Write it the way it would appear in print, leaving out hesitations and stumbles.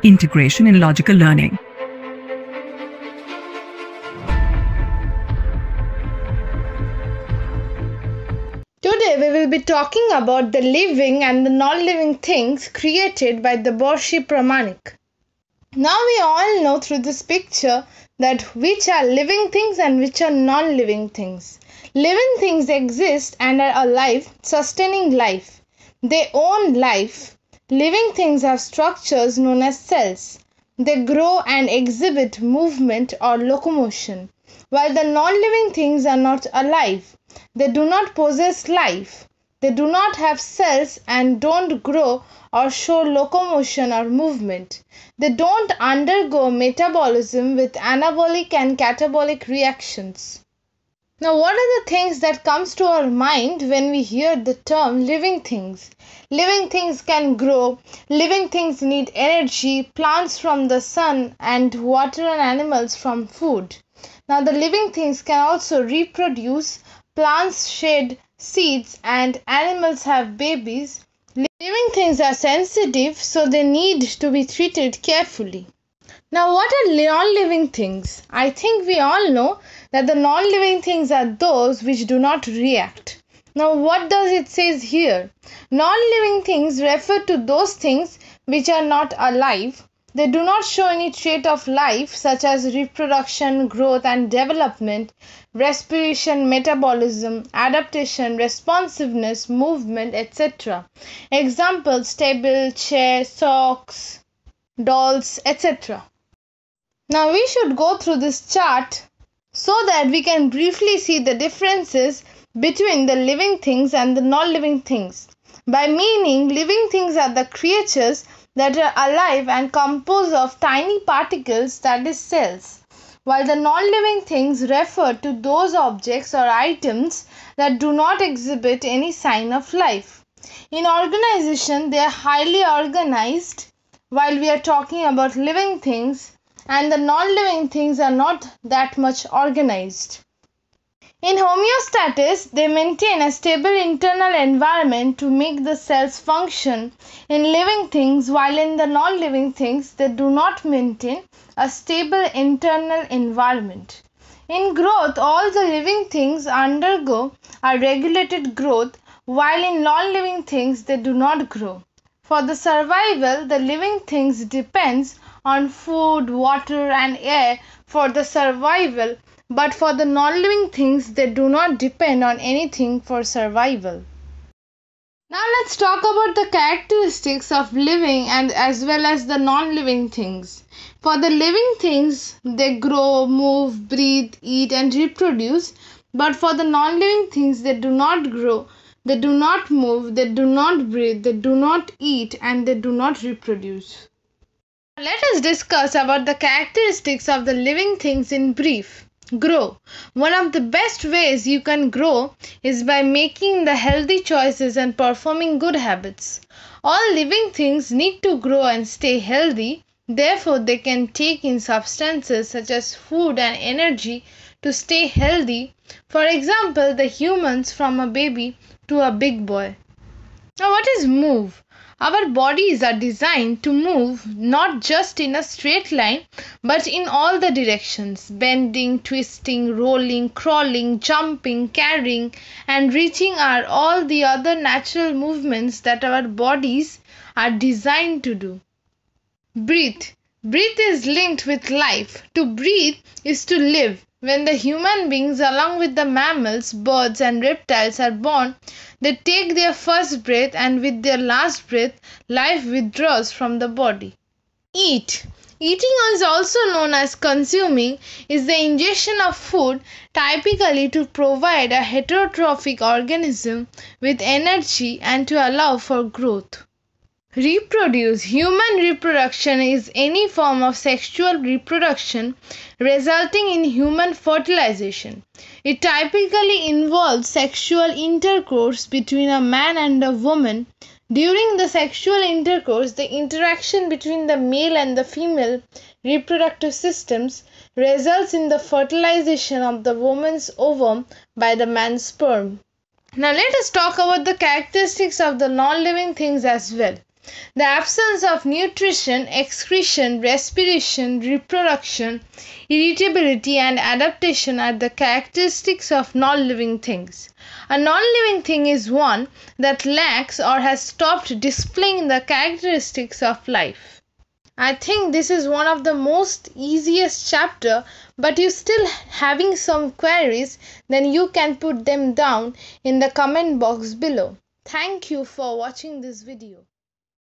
integration in logical learning. Today we will be talking about the living and the non-living things created by Debarshi Pramanick. Now we all know through this picture that which are living things and which are non-living things. Living things exist and are alive, sustaining life. They own life. Living things have structures known as cells. They grow and exhibit movement or locomotion, while the non-living things are not alive. They do not possess life. They do not have cells and don't grow or show locomotion or movement. They don't undergo metabolism with anabolic and catabolic reactions. Now, what are the things that comes to our mind when we hear the term living things? Living things can grow. Living things need energy, plants from the sun and water and animals from food. Now, the living things can also reproduce. Plants shed seeds and animals have babies. Living things are sensitive, so they need to be treated carefully. Now, what are non-living things? I think we all know that the non-living things are those which do not react. Now, what does it say here? Non-living things refer to those things which are not alive. They do not show any trait of life such as reproduction, growth and development, respiration, metabolism, adaptation, responsiveness, movement, etc. Examples: table, chair, socks, dolls, etc. Now we should go through this chart so that we can briefly see the differences between the living things and the non-living things. By meaning, living things are the creatures that are alive and composed of tiny particles, that is cells, while the non-living things refer to those objects or items that do not exhibit any sign of life. In organization, they are highly organized, while we are talking about living things, and the non-living things are not that much organized. In homeostasis, they maintain a stable internal environment to make the cells function in living things, while in the non-living things, they do not maintain a stable internal environment. In growth, all the living things undergo a regulated growth, while in non-living things, they do not grow. For the survival, the living things depends on food, water and air for the survival, but for the non-living things, they do not depend on anything for survival. Now let's talk about the characteristics of living and as well as the non-living things. For the living things, they grow, move, breathe, eat and reproduce, but for the non-living things, they do not grow, they do not move, they do not breathe, they do not eat and they do not reproduce. Let us discuss about the characteristics of the living things in brief. Grow. One of the best ways you can grow is by making the healthy choices and performing good habits. All living things need to grow and stay healthy. Therefore, they can take in substances such as food and energy to stay healthy. For example, the humans from a baby to a big boy. Now, what is move? Our bodies are designed to move not just in a straight line but in all the directions, bending, twisting, rolling, crawling, jumping, carrying and reaching are all the other natural movements that our bodies are designed to do. Breathe. Breathe is linked with life. To breathe is to live. When the human beings along with the mammals, birds and reptiles are born, they take their first breath and with their last breath, life withdraws from the body. Eat. Eating is also known as consuming, is the ingestion of food typically to provide a heterotrophic organism with energy and to allow for growth. Reproduce. Human reproduction is any form of sexual reproduction resulting in human fertilization. It typically involves sexual intercourse between a man and a woman. During the sexual intercourse, the interaction between the male and the female reproductive systems results in the fertilization of the woman's ovum by the man's sperm. Now let us talk about the characteristics of the non-living things as well. The absence of nutrition, excretion, respiration, reproduction, irritability, and adaptation are the characteristics of non-living things. A non-living thing is one that lacks or has stopped displaying the characteristics of life. I think this is one of the most easiest chapter, but you still having some queries, then you can put them down in the comment box below. Thank you for watching this video.